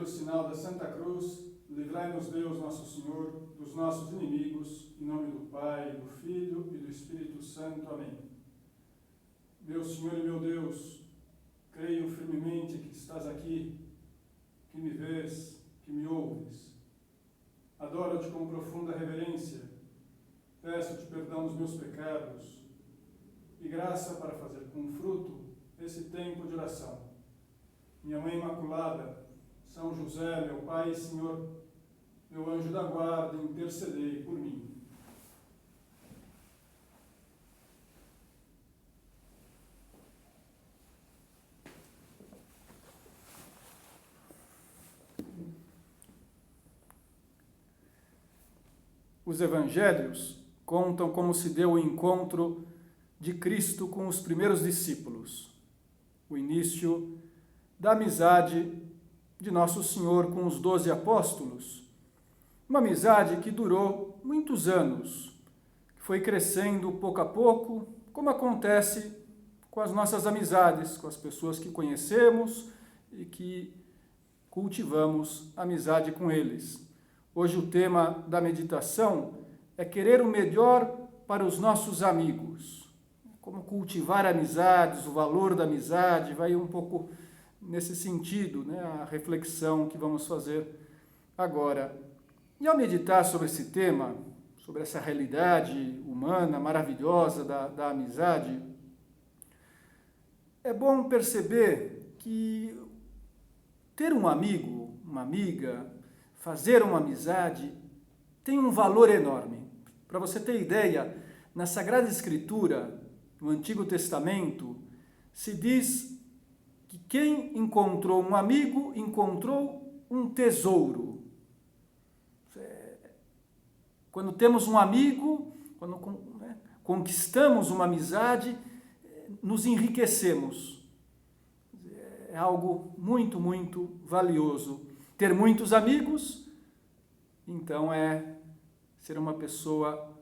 sinal da Santa Cruz, livrai-nos Deus, nosso Senhor, dos nossos inimigos, em nome do Pai, do Filho e do Espírito Santo. Amém. Meu Senhor e meu Deus, creio firmemente que estás aqui, que me vês, que me ouves. Adoro-te com profunda reverência, peço-te perdão dos meus pecados e graça para fazer com fruto esse tempo de oração. Minha Mãe Imaculada, São José, meu Pai e Senhor, meu anjo da guarda, intercedei por mim. Os evangelhos contam como se deu o encontro de Cristo com os primeiros discípulos, o início da amizade de Nosso Senhor com os 12 apóstolos, uma amizade que durou muitos anos, que foi crescendo pouco a pouco, como acontece com as nossas amizades, com as pessoas que conhecemos e que cultivamos amizade com eles. Hoje o tema da meditação é querer o melhor para os nossos amigos. Como cultivar amizades, o valor da amizade, vai um pouco nesse sentido, né, a reflexão que vamos fazer agora. E ao meditar sobre esse tema, sobre essa realidade humana maravilhosa da amizade, é bom perceber que ter um amigo, uma amiga, fazer uma amizade tem um valor enorme. Para você ter ideia, na Sagrada Escritura, no Antigo Testamento, se diz que quem encontrou um amigo encontrou um tesouro. Quando temos um amigo, quando conquistamos uma amizade, nos enriquecemos. É algo muito, muito valioso. Ter muitos amigos, então, é ser uma pessoa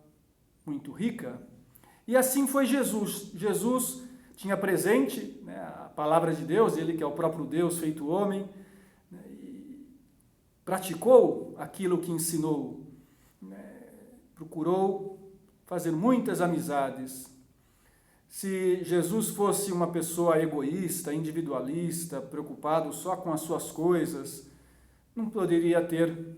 muito rica. E assim foi Jesus. Jesus tinha presente, né, a palavra de Deus, ele que é o próprio Deus feito homem, né, e praticou aquilo que ensinou, né, procurou fazer muitas amizades. Se Jesus fosse uma pessoa egoísta, individualista, preocupado só com as suas coisas, não poderia ter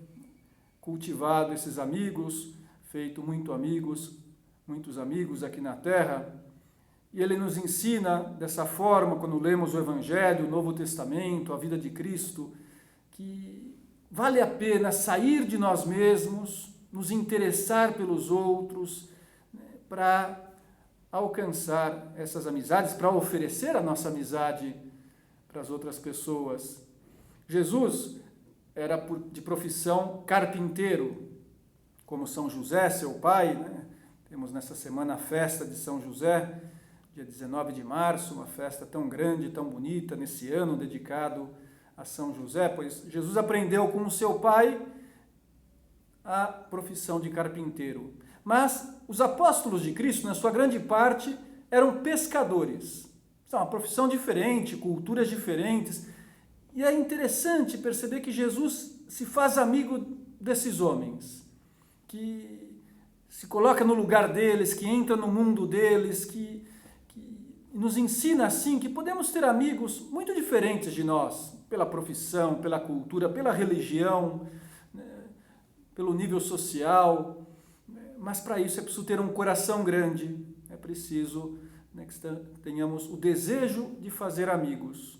cultivado esses amigos, feito muitos amigos aqui na Terra. E ele nos ensina dessa forma, quando lemos o Evangelho, o Novo Testamento, a vida de Cristo, que vale a pena sair de nós mesmos, nos interessar pelos outros, né, para alcançar essas amizades, para oferecer a nossa amizade para as outras pessoas. Jesus era de profissão carpinteiro, como São José, seu pai, né? Temos nessa semana a festa de São José, dia 19 de março, uma festa tão grande, tão bonita, nesse ano dedicado a São José, pois Jesus aprendeu com o seu pai a profissão de carpinteiro. Mas os apóstolos de Cristo, na sua grande parte, eram pescadores. Então, uma profissão diferente, culturas diferentes. E é interessante perceber que Jesus se faz amigo desses homens, que se coloca no lugar deles, que entra no mundo deles, que nos ensina assim que podemos ter amigos muito diferentes de nós, pela profissão, pela cultura, pela religião, né, pelo nível social, né, mas para isso é preciso ter um coração grande, é preciso, né, que tenhamos o desejo de fazer amigos.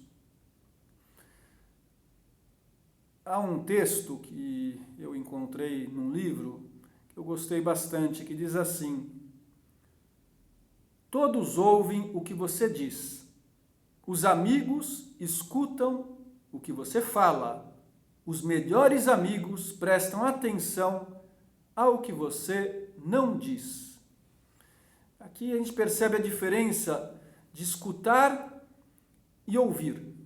Há um texto que eu encontrei num livro que eu gostei bastante, que diz assim: todos ouvem o que você diz, os amigos escutam o que você fala, os melhores amigos prestam atenção ao que você não diz. Aqui a gente percebe a diferença de escutar e ouvir.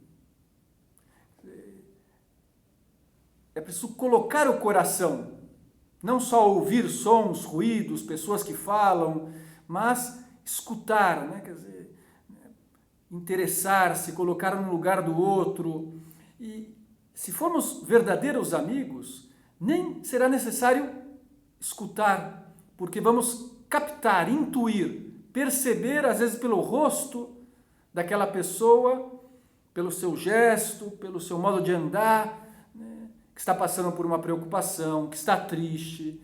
É preciso colocar o coração, não só ouvir sons, ruídos, pessoas que falam, mas escutar, né? Quer dizer, interessar-se, colocar no lugar do outro. E se formos verdadeiros amigos, nem será necessário escutar, porque vamos captar, intuir, perceber, às vezes pelo rosto daquela pessoa, pelo seu gesto, pelo seu modo de andar, né, que está passando por uma preocupação, que está triste.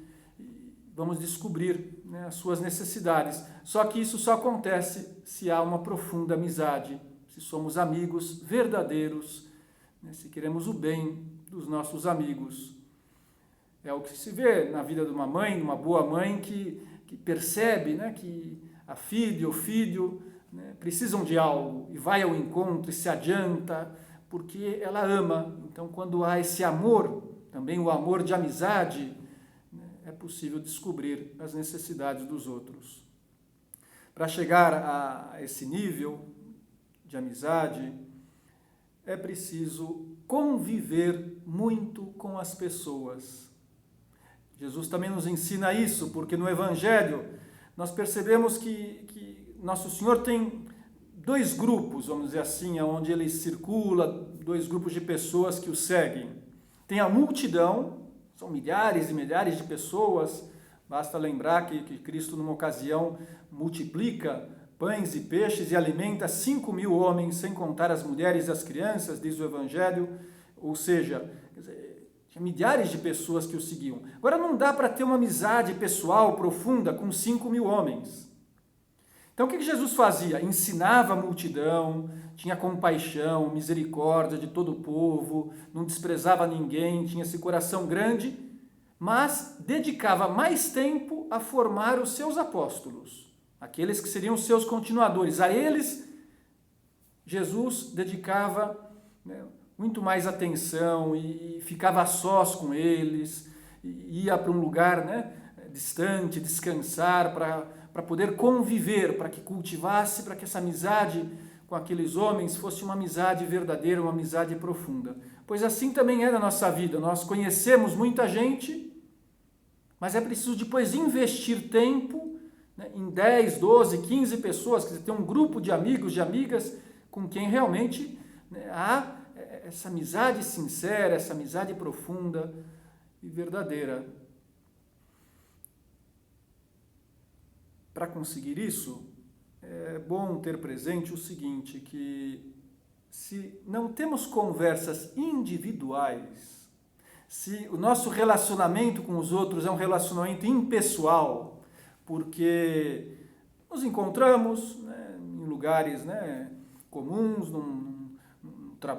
Vamos descobrir, né, as suas necessidades. Só que isso só acontece se há uma profunda amizade, se somos amigos verdadeiros, né, se queremos o bem dos nossos amigos. É o que se vê na vida de uma mãe, de uma boa mãe, que percebe, né, que a filha ou o filho, né, precisam de algo e vai ao encontro e se adianta, porque ela ama. Então, quando há esse amor, também o amor de amizade, né, é possível descobrir as necessidades dos outros. Para chegar a esse nível de amizade, é preciso conviver muito com as pessoas. Jesus também nos ensina isso, porque no Evangelho nós percebemos que Nosso Senhor tem dois grupos, vamos dizer assim, onde ele circula, dois grupos de pessoas que o seguem. Tem a multidão, são milhares e milhares de pessoas, basta lembrar que Cristo, numa ocasião, multiplica pães e peixes e alimenta 5.000 homens, sem contar as mulheres e as crianças, diz o Evangelho, ou seja, tinha milhares de pessoas que o seguiam. Agora não dá para ter uma amizade pessoal profunda com 5.000 homens. Então o que Jesus fazia? Ensinava a multidão, tinha compaixão, misericórdia de todo o povo, não desprezava ninguém, tinha esse coração grande, mas dedicava mais tempo a formar os seus apóstolos, aqueles que seriam os seus continuadores. A eles, Jesus dedicava, né, muito mais atenção e ficava a sós com eles, ia para um lugar, né, distante, descansar, para poder conviver, para que cultivasse, para que essa amizade com aqueles homens fosse uma amizade verdadeira, uma amizade profunda. Pois assim também é na nossa vida, nós conhecemos muita gente, mas é preciso depois investir tempo, né, em 10, 12, 15 pessoas, quer dizer, ter um grupo de amigos, de amigas, com quem realmente, né, há essa amizade sincera, essa amizade profunda e verdadeira. Para conseguir isso, é bom ter presente o seguinte, que se não temos conversas individuais, se o nosso relacionamento com os outros é um relacionamento impessoal, porque nos encontramos, né, em lugares, né, comuns, num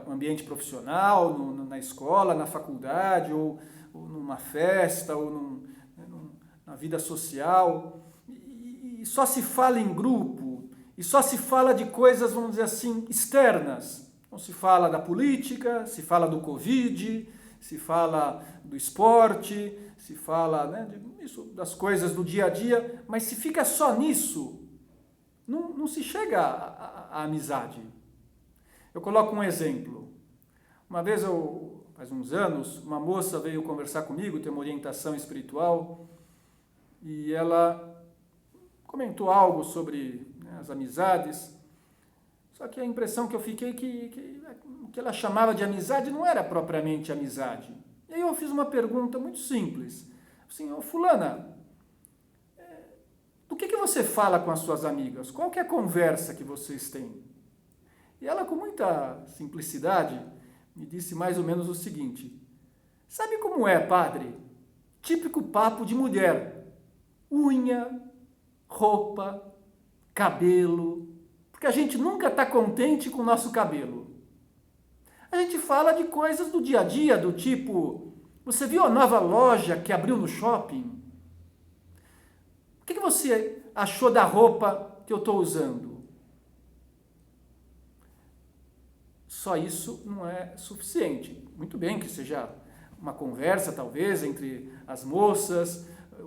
ambiente profissional, na escola, na faculdade, ou numa festa, ou na vida social, e só se fala em grupo, e só se fala de coisas, vamos dizer assim, externas. Não se fala da política, se fala do Covid, se fala do esporte, se fala, né, das coisas do dia a dia, mas se fica só nisso, não se chega à amizade. Eu coloco um exemplo. Uma vez, faz uns anos, uma moça veio conversar comigo, ter uma orientação espiritual, e ela comentou algo sobre, né, as amizades, só que a impressão que eu fiquei que o que ela chamava de amizade não era propriamente amizade. E aí eu fiz uma pergunta muito simples, assim, fulana, do que você fala com as suas amigas? Qual que é a conversa que vocês têm? E ela, com muita simplicidade, me disse mais ou menos o seguinte: sabe como é, padre? Típico papo de mulher. Unha, roupa, cabelo. Porque a gente nunca está contente com o nosso cabelo. A gente fala de coisas do dia a dia, do tipo: você viu a nova loja que abriu no shopping? O que você achou da roupa que eu estou usando? Só isso não é suficiente. Muito bem que seja uma conversa, talvez, entre as moças,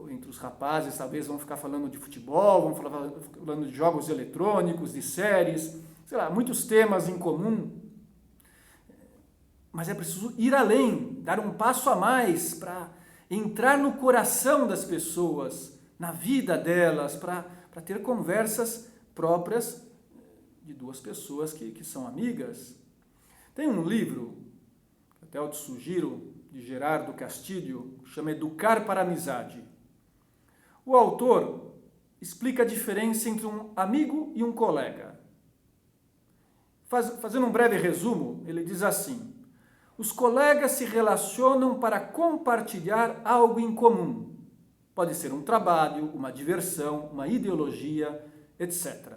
entre os rapazes, talvez vão ficar falando de futebol, vão falando de jogos eletrônicos, de séries, sei lá, muitos temas em comum. Mas é preciso ir além, dar um passo a mais para entrar no coração das pessoas, na vida delas, para ter conversas próprias de duas pessoas que são amigas. Tem um livro, até eu te sugiro, de Gerardo Castilho, chama Educar para a Amizade. O autor explica a diferença entre um amigo e um colega. Fazendo um breve resumo, ele diz assim: os colegas se relacionam para compartilhar algo em comum. Pode ser um trabalho, uma diversão, uma ideologia, etc.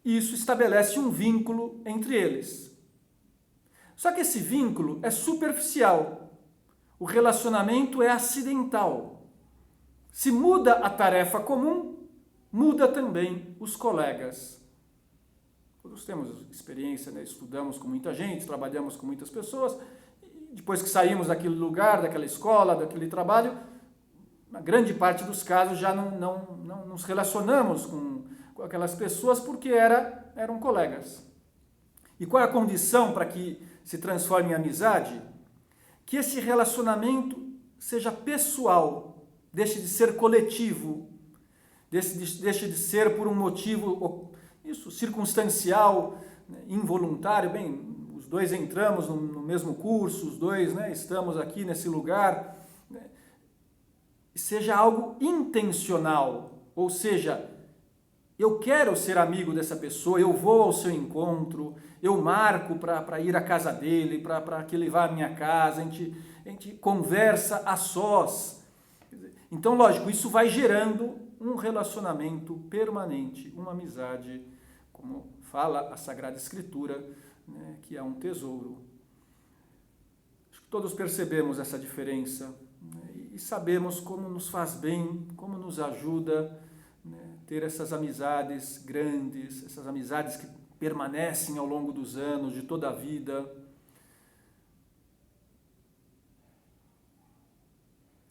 Isso estabelece um vínculo entre eles. Só que esse vínculo é superficial. O relacionamento é acidental. Se muda a tarefa comum, muda também os colegas. Todos temos experiência, né? Estudamos com muita gente, trabalhamos com muitas pessoas, e depois que saímos daquele lugar, daquela escola, daquele trabalho, na grande parte dos casos já não nos relacionamos com aquelas pessoas porque eram colegas. E qual é a condição para que se transforme em amizade? Que esse relacionamento seja pessoal, deixe de ser coletivo, deixe de ser por um motivo circunstancial, involuntário. Bem, os dois entramos no mesmo curso, os dois, né, estamos aqui nesse lugar. Seja algo intencional, ou seja, eu quero ser amigo dessa pessoa, eu vou ao seu encontro, eu marco para ir à casa dele, para que ele vá à minha casa, a gente conversa a sós. Então, lógico, isso vai gerando um relacionamento permanente, uma amizade, como fala a Sagrada Escritura, né, que é um tesouro. Acho que todos percebemos essa diferença, né, e sabemos como nos faz bem, como nos ajuda, né, ter essas amizades grandes, essas amizades que permanecem ao longo dos anos, de toda a vida.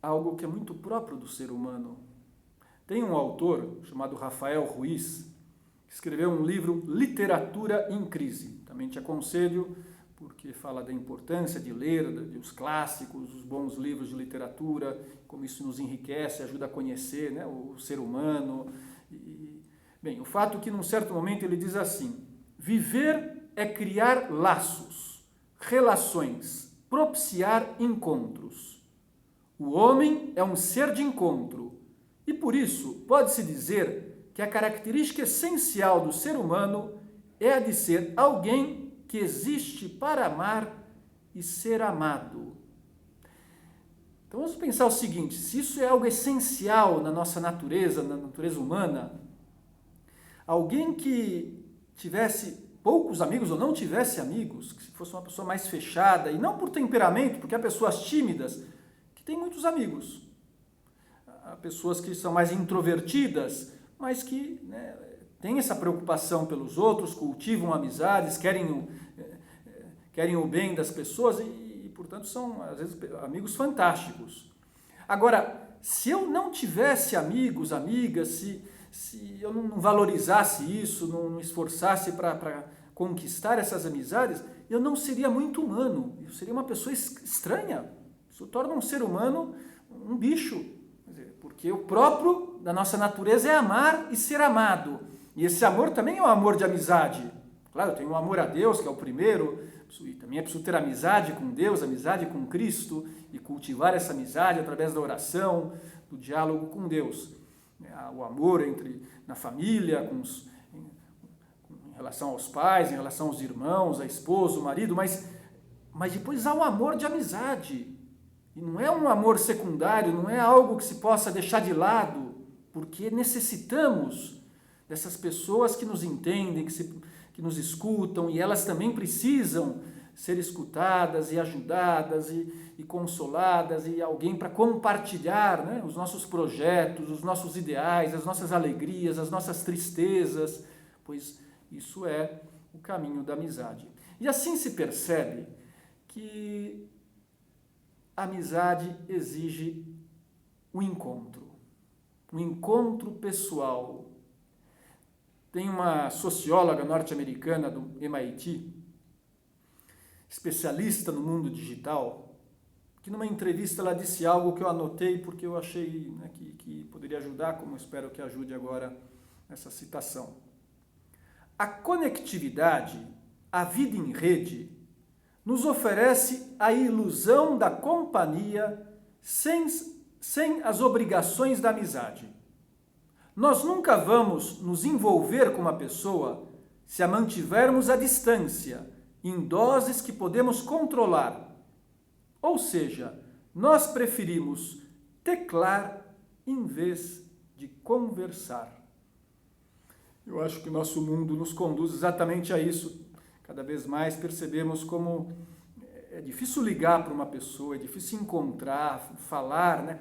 Algo que é muito próprio do ser humano. Tem um autor chamado Rafael Ruiz, que escreveu um livro, Literatura em Crise. Também te aconselho, porque fala da importância de ler os clássicos, os bons livros de literatura, como isso nos enriquece, ajuda a conhecer, né, o ser humano. Bem, o fato é que num certo momento ele diz assim: viver é criar laços, relações, propiciar encontros. O homem é um ser de encontro e, por isso, pode-se dizer que a característica essencial do ser humano é a de ser alguém que existe para amar e ser amado. Então vamos pensar o seguinte: se isso é algo essencial na nossa natureza, na natureza humana, alguém que tivesse poucos amigos ou não tivesse amigos, que fosse uma pessoa mais fechada, e não por temperamento, porque há pessoas tímidas que têm muitos amigos, há pessoas que são mais introvertidas, mas que, né, têm essa preocupação pelos outros, cultivam amizades, querem o bem das pessoas e, portanto, são, às vezes, amigos fantásticos. Agora, se eu não tivesse amigos, amigas, se eu não valorizasse isso, não esforçasse para conquistar essas amizades, eu não seria muito humano, eu seria uma pessoa estranha. Isso torna um ser humano um bicho, porque o próprio da nossa natureza é amar e ser amado. E esse amor também é um amor de amizade. Claro, eu tenho um amor a Deus, que é o primeiro, e também é preciso ter amizade com Deus, amizade com Cristo, e cultivar essa amizade através da oração, do diálogo com Deus. O amor na família, em relação aos pais, em relação aos irmãos, a esposa, o marido, mas depois há um amor de amizade. E não é um amor secundário, não é algo que se possa deixar de lado, porque necessitamos dessas pessoas que nos entendem, que nos escutam, e elas também precisam ser escutadas e ajudadas e consoladas, e alguém para compartilhar, né, os nossos projetos, os nossos ideais, as nossas alegrias, as nossas tristezas, pois isso é o caminho da amizade. E assim se percebe que a amizade exige um encontro pessoal. Tem uma socióloga norte-americana do MIT, especialista no mundo digital, que numa entrevista ela disse algo que eu anotei porque eu achei, né, que poderia ajudar, como espero que ajude agora essa citação. A conectividade a vida em rede nos oferece a ilusão da companhia sem as obrigações da amizade. Nós nunca vamos nos envolver com uma pessoa se a mantivermos à distância, em doses que podemos controlar. Ou seja, nós preferimos teclar em vez de conversar. Eu acho que o nosso mundo nos conduz exatamente a isso. Cada vez mais percebemos como é difícil ligar para uma pessoa, é difícil encontrar, falar, né,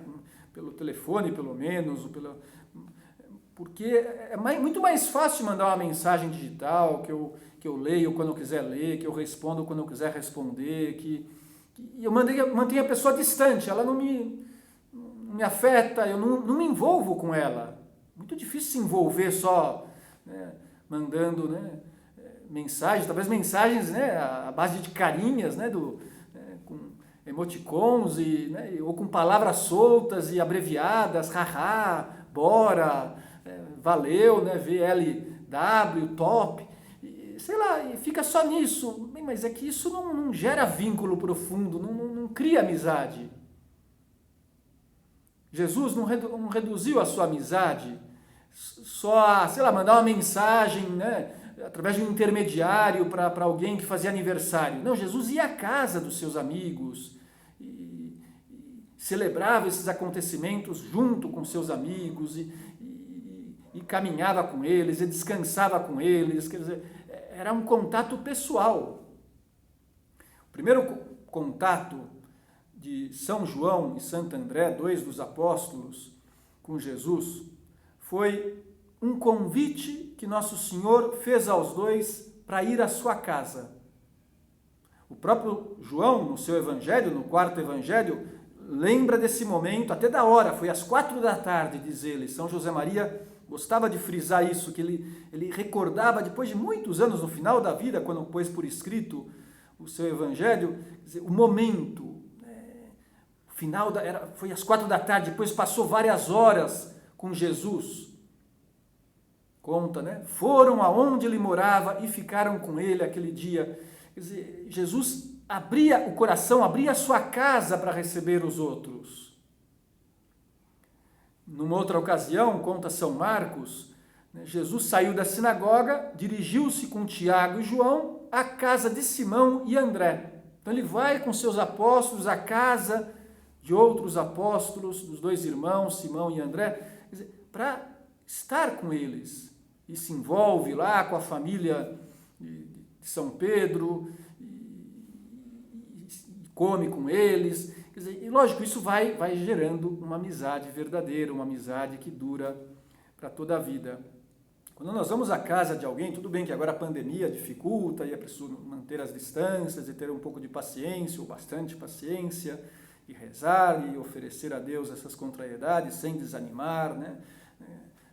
pelo telefone pelo menos, porque é muito mais fácil mandar uma mensagem digital que eu leio quando eu quiser ler, que eu respondo quando eu quiser responder, que eu mantenho a pessoa distante, ela não me afeta, eu não me envolvo com ela. Muito difícil se envolver só, né, mandando, né, mensagens, talvez mensagens, né, à base de carinhas, né, com emoticons, né, ou com palavras soltas e abreviadas, haha, bora, valeu, né, VLW, top, sei lá, e fica só nisso. Bem, mas é que isso não gera vínculo profundo, não cria amizade. Jesus não reduziu a sua amizade só a, sei lá, mandar uma mensagem, né, através de um intermediário para alguém que fazia aniversário. Não, Jesus ia à casa dos seus amigos e celebrava esses acontecimentos junto com seus amigos e caminhava com eles, e descansava com eles, quer dizer, era um contato pessoal. O primeiro contato de São João e Santo André, dois dos apóstolos, com Jesus, foi um convite que Nosso Senhor fez aos dois para ir à sua casa. O próprio João, no seu evangelho, no quarto evangelho, lembra desse momento, até da hora, foi às 4 da tarde, diz ele. São José Maria gostava de frisar isso, que ele recordava, depois de muitos anos, no final da vida, quando pôs por escrito o seu evangelho, o momento, o final, foi às 4 da tarde, depois passou várias horas com Jesus. Conta, né? Foram aonde ele morava e ficaram com ele aquele dia. Quer dizer, Jesus abria o coração, abria a sua casa para receber os outros. Numa outra ocasião, conta São Marcos, né, Jesus saiu da sinagoga, dirigiu-se com Tiago e João à casa de Simão e André. Então ele vai com seus apóstolos à casa de outros apóstolos, dos dois irmãos, Simão e André, para estar com eles. E se envolve lá com a família de São Pedro, e come com eles. Quer dizer, e lógico, isso vai gerando uma amizade verdadeira, uma amizade que dura para toda a vida. Quando nós vamos à casa de alguém, tudo bem que agora a pandemia dificulta e é preciso manter as distâncias e ter um pouco de paciência, ou bastante paciência, e rezar e oferecer a Deus essas contrariedades sem desanimar, né?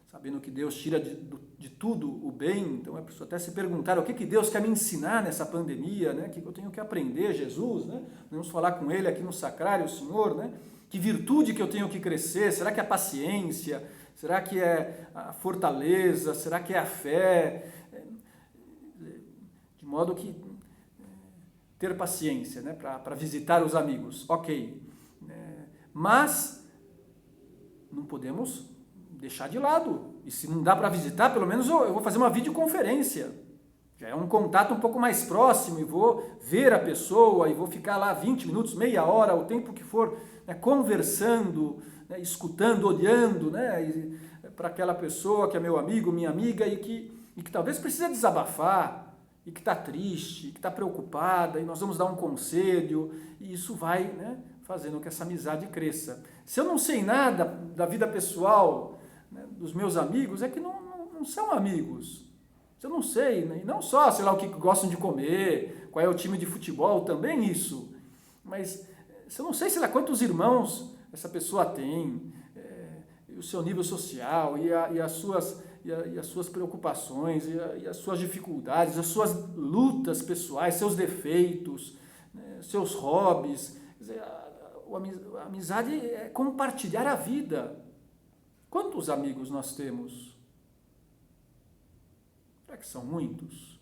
Sabendo que Deus tira de tudo o bem. Então é preciso até se perguntar o que Deus quer me ensinar nessa pandemia, né? O que eu tenho que aprender, Jesus, né? Vamos falar com Ele aqui no sacrário, Senhor, né? Que virtude que eu tenho que crescer? Será que é a paciência? Será que é a fortaleza? Será que é a fé? De modo que ter paciência, né? Para visitar os amigos, ok. Mas não podemos deixar de lado. E se não dá para visitar, pelo menos eu vou fazer uma videoconferência. Já é um contato um pouco mais próximo e vou ver a pessoa e vou ficar lá 20 minutos, meia hora, o tempo que for, né, conversando, né, escutando, olhando, né, para aquela pessoa que é meu amigo, minha amiga e que talvez precisa desabafar e que está triste, que está preocupada e nós vamos dar um conselho e isso vai, né, fazendo que essa amizade cresça. Se eu não sei nada da vida pessoal, né, dos meus amigos, é que não são amigos. Se eu não sei, né, e não só, sei lá, o que gostam de comer, qual é o time de futebol, também isso. Mas se eu não sei, sei lá, quantos irmãos essa pessoa tem, o seu nível social e as suas preocupações, e as suas dificuldades, as suas lutas pessoais, seus defeitos, né, seus hobbies. Quer dizer, a amizade é compartilhar a vida. Quantos amigos nós temos? Será que são muitos?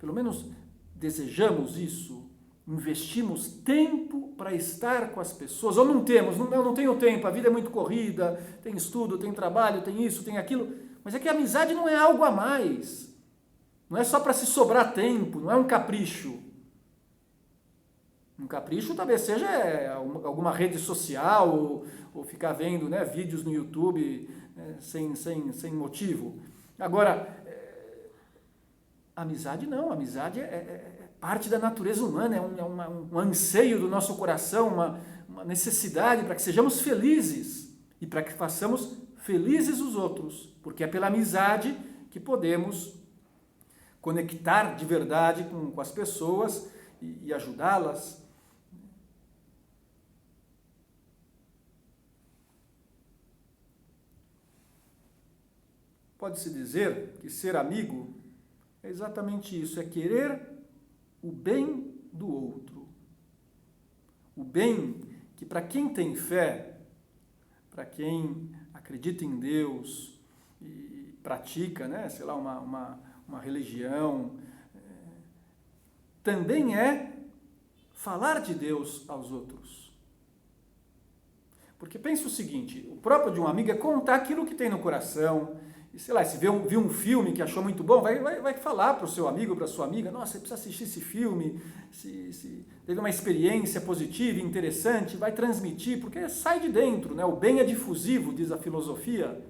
Pelo menos desejamos isso? Investimos tempo para estar com as pessoas? Ou não temos? Eu não tenho tempo, a vida é muito corrida, tem estudo, tem trabalho, tem isso, tem aquilo. Mas é que a amizade não é algo a mais. Não é só para se sobrar tempo, não é um capricho. Um capricho talvez seja alguma rede social ou ficar vendo, né, vídeos no YouTube sem motivo. Agora, amizade não, amizade é parte da natureza humana, um anseio do nosso coração, uma necessidade para que sejamos felizes e para que façamos felizes os outros, porque é pela amizade que podemos conectar de verdade com as pessoas e ajudá-las. Pode-se dizer que ser amigo é exatamente isso, é querer o bem do outro. O bem que para quem tem fé, para quem acredita em Deus e pratica, né, sei lá, uma religião, também é falar de Deus aos outros. Porque pensa o seguinte, o próprio de um amigo é contar aquilo que tem no coração. E, sei lá, se viu um filme que achou muito bom, vai falar para o seu amigo, para a sua amiga, nossa, você precisa assistir esse filme, se teve uma experiência positiva, interessante, vai transmitir, porque sai de dentro, né? O bem é difusivo, diz a filosofia.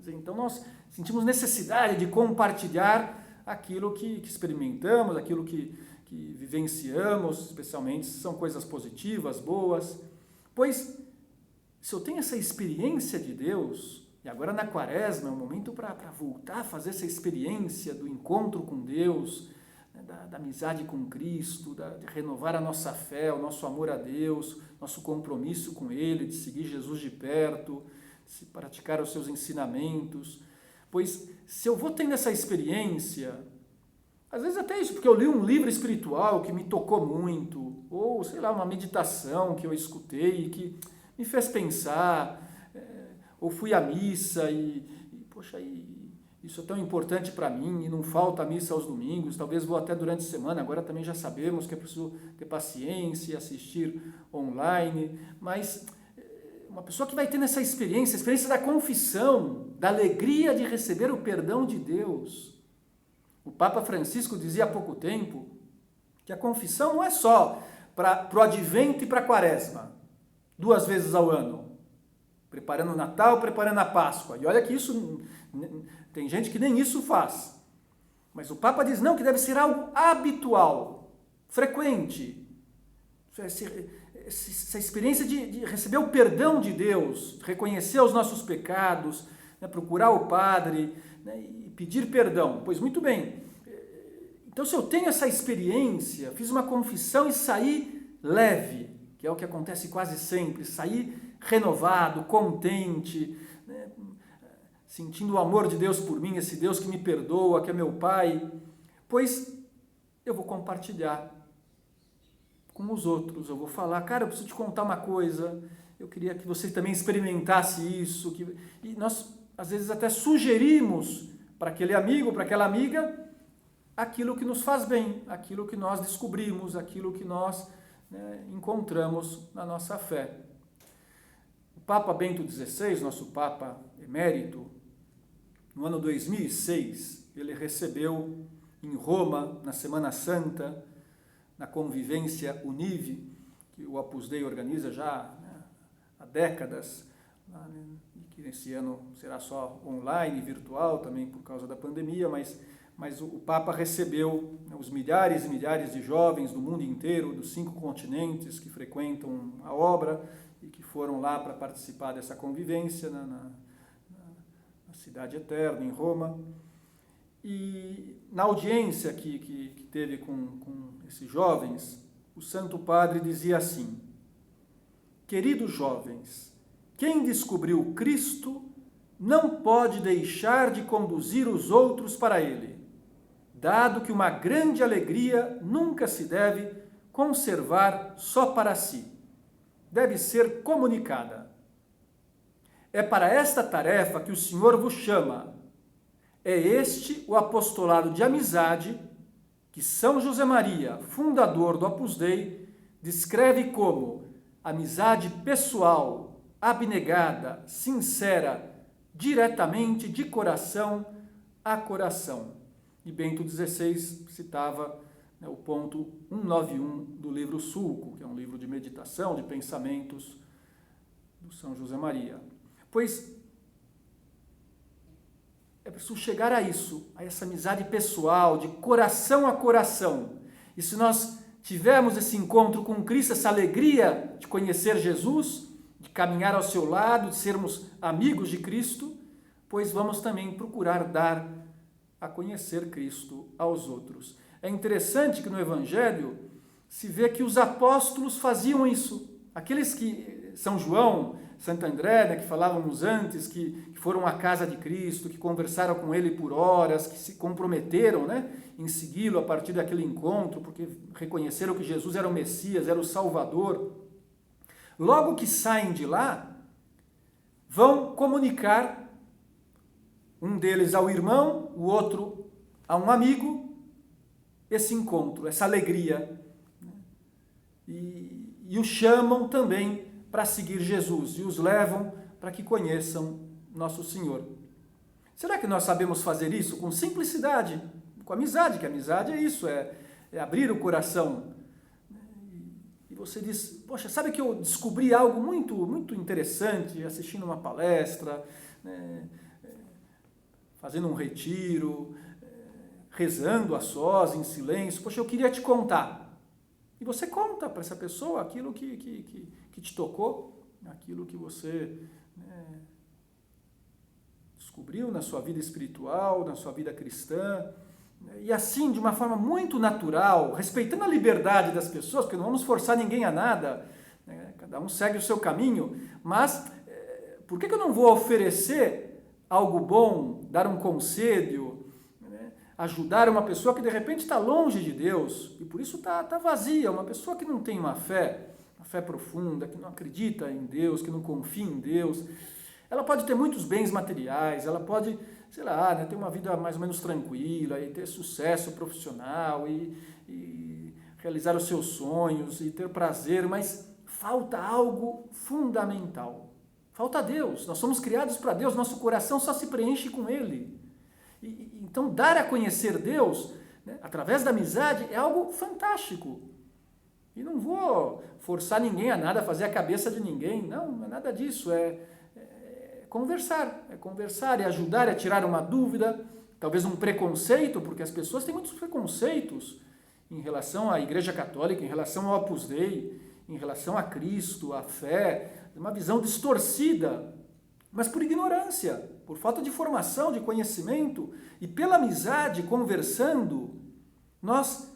Então nós sentimos necessidade de compartilhar aquilo que experimentamos, aquilo que vivenciamos, especialmente se são coisas positivas, boas. Pois, se eu tenho essa experiência de Deus, e agora na Quaresma é um momento para voltar a fazer essa experiência do encontro com Deus, né, da amizade com Cristo, de renovar a nossa fé, o nosso amor a Deus, nosso compromisso com Ele, de seguir Jesus de perto, de se praticar os seus ensinamentos. Pois se eu vou tendo essa experiência, às vezes até isso, porque eu li um livro espiritual que me tocou muito, ou sei lá, uma meditação que eu escutei e que me fez pensar, ou fui à missa poxa, isso é tão importante para mim, e não falta a missa aos domingos, talvez vou até durante a semana, agora também já sabemos que é preciso ter paciência, assistir online, mas uma pessoa que vai tendo essa experiência, a experiência da confissão, da alegria de receber o perdão de Deus. O Papa Francisco dizia há pouco tempo que a confissão não é só para o advento e para a Quaresma, 2 vezes ao ano, preparando o Natal, preparando a Páscoa. E olha que isso, tem gente que nem isso faz. Mas o Papa diz, não, que deve ser algo habitual, frequente. Essa experiência de receber o perdão de Deus, reconhecer os nossos pecados, né, procurar o Padre, né, e pedir perdão. Pois muito bem. Então, se eu tenho essa experiência, fiz uma confissão e saí leve, que é o que acontece quase sempre, sair renovado, contente, né, sentindo o amor de Deus por mim, esse Deus que me perdoa, que é meu Pai, pois eu vou compartilhar com os outros, eu vou falar, cara, eu preciso te contar uma coisa, eu queria que você também experimentasse isso, e nós às vezes até sugerimos para aquele amigo, para aquela amiga, aquilo que nos faz bem, aquilo que nós descobrimos, aquilo que nós, né, encontramos na nossa fé. O Papa Bento XVI, nosso Papa emérito, no ano 2006, ele recebeu em Roma, na Semana Santa, na convivência Unive, que o Opus Dei organiza já, né, há décadas, e que nesse ano será só online, virtual, também por causa da pandemia, mas o Papa recebeu, né, os milhares e milhares de jovens do mundo inteiro, dos 5 continentes que frequentam a obra e que foram lá para participar dessa convivência na Cidade Eterna, em Roma. E na audiência que teve com esses jovens, o Santo Padre dizia assim: queridos jovens, quem descobriu Cristo não pode deixar de conduzir os outros para Ele, dado que uma grande alegria nunca se deve conservar só para si. Deve ser comunicada. É para esta tarefa que o Senhor vos chama. É este o apostolado de amizade que que São José Maria, fundador do Opus Dei, descreve como amizade pessoal, abnegada, sincera, diretamente de coração a coração. E Bento XVI citava, né, o ponto 191 do livro Sulco, que é um livro de meditação, de pensamentos do São José Maria. Pois é preciso chegar a isso, a essa amizade pessoal, de coração a coração. E se nós tivermos esse encontro com Cristo, essa alegria de conhecer Jesus, de caminhar ao seu lado, de sermos amigos de Cristo, pois vamos também procurar dar a conhecer Cristo aos outros. É interessante que no Evangelho se vê que os apóstolos faziam isso. Aqueles que, São João, Santo André, né, que falávamos antes, que foram à casa de Cristo, que conversaram com ele por horas, que se comprometeram, né, em segui-lo a partir daquele encontro, porque reconheceram que Jesus era o Messias, era o Salvador. Logo que saem de lá, vão comunicar, um deles ao irmão, o outro a um amigo, esse encontro, essa alegria. E os chamam também para seguir Jesus e os levam para que conheçam nosso Senhor. Será que nós sabemos fazer isso com simplicidade, com amizade? Que amizade é isso, é abrir o coração. E você diz, poxa, sabe que eu descobri algo muito, muito interessante assistindo uma palestra, né, fazendo um retiro, rezando a sós, em silêncio. Poxa, eu queria te contar. E você conta para essa pessoa aquilo que te tocou, aquilo que você, né, descobriu na sua vida espiritual, na sua vida cristã. E assim, de uma forma muito natural, respeitando a liberdade das pessoas, porque não vamos forçar ninguém a nada, né? Cada um segue o seu caminho, mas por que eu não vou oferecer algo bom, dar um conselho, né? Ajudar uma pessoa que de repente está longe de Deus, e por isso está vazia, uma pessoa que não tem uma fé profunda, que não acredita em Deus, que não confia em Deus. Ela pode ter muitos bens materiais, ela pode, sei lá, né, ter uma vida mais ou menos tranquila, e ter sucesso profissional, e realizar os seus sonhos, e ter prazer, mas falta algo fundamental. Falta Deus. Nós somos criados para Deus, nosso coração só se preenche com Ele. Então, dar a conhecer Deus, né, através da amizade, é algo fantástico. E não vou forçar ninguém a nada, fazer a cabeça de ninguém. Não é nada disso. É conversar, é ajudar a tirar uma dúvida, talvez um preconceito, porque as pessoas têm muitos preconceitos em relação à Igreja Católica, em relação ao Opus Dei, em relação a Cristo, à fé, uma visão distorcida, mas por ignorância, por falta de formação, de conhecimento, e pela amizade, conversando, nós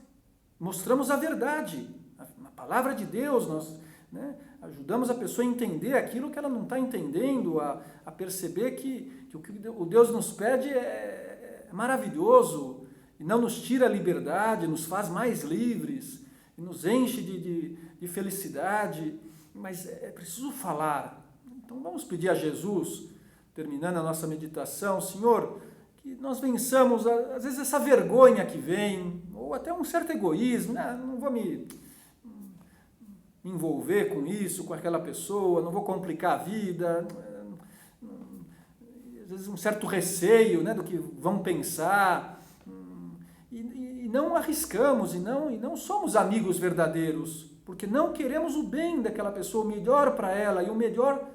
mostramos a verdade, a palavra de Deus, nós, né, ajudamos a pessoa a entender aquilo que ela não está entendendo, a perceber que o que o Deus nos pede é maravilhoso, e não nos tira a liberdade, nos faz mais livres, e nos enche de felicidade, mas é preciso falar. Então vamos pedir a Jesus, terminando a nossa meditação, Senhor, que nós vençamos, às vezes, essa vergonha que vem, ou até um certo egoísmo, né? Não vou me envolver com isso, com aquela pessoa, não vou complicar a vida, às vezes um certo receio, né, do que vão pensar, e não arriscamos, e não somos amigos verdadeiros, porque não queremos o bem daquela pessoa, o melhor para ela, e o melhor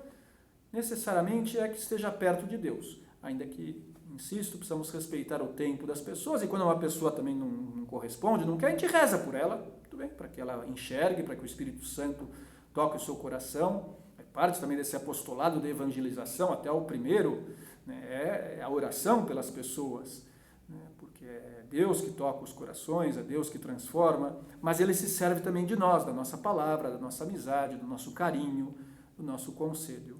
necessariamente é que esteja perto de Deus, ainda que, insisto, precisamos respeitar o tempo das pessoas, e quando uma pessoa também não corresponde, não quer, a gente reza por ela, tudo bem, para que ela enxergue, para que o Espírito Santo toque o seu coração, é parte também desse apostolado de evangelização, até o primeiro, né, é a oração pelas pessoas, né, porque é Deus que toca os corações, é Deus que transforma, mas Ele se serve também de nós, da nossa palavra, da nossa amizade, do nosso carinho, do nosso conselho.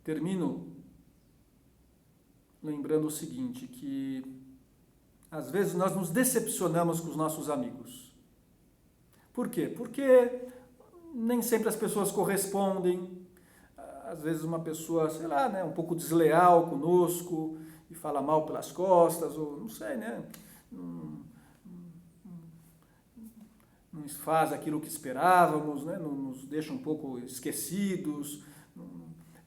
Termino lembrando o seguinte, que às vezes nós nos decepcionamos com os nossos amigos. Por quê? Porque nem sempre as pessoas correspondem, às vezes uma pessoa, sei lá, né, um pouco desleal conosco e fala mal pelas costas, ou não sei, né, não faz aquilo que esperávamos, né? Nos deixa um pouco esquecidos.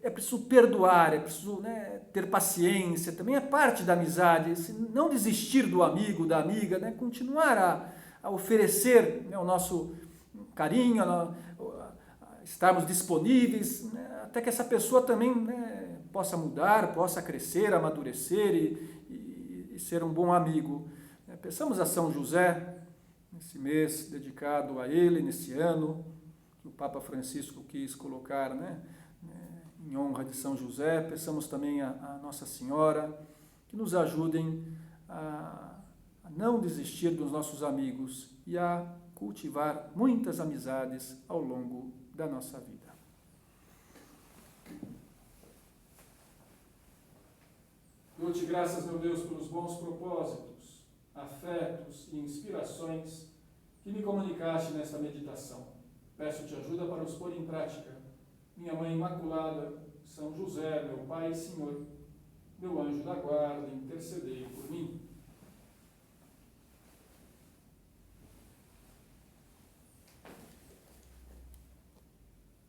É preciso perdoar, é preciso, né, ter paciência, também é parte da amizade, não desistir do amigo, da amiga, né? Continuar a oferecer, né, o nosso carinho, estarmos disponíveis, né, até que essa pessoa também, né, possa mudar, possa crescer, amadurecer e ser um bom amigo. Pensamos a São José, nesse mês dedicado a ele, nesse ano, que o Papa Francisco quis colocar, né, em honra de São José. Pensamos também a Nossa Senhora, que nos ajudem a não desistir dos nossos amigos e a cultivar muitas amizades ao longo da nossa vida. Dou-te graças, meu Deus, pelos bons propósitos, afetos e inspirações que me comunicaste nesta meditação. Peço-te ajuda para os pôr em prática. Minha Mãe Imaculada, São José, meu Pai e Senhor, meu anjo da guarda, intercedei por mim.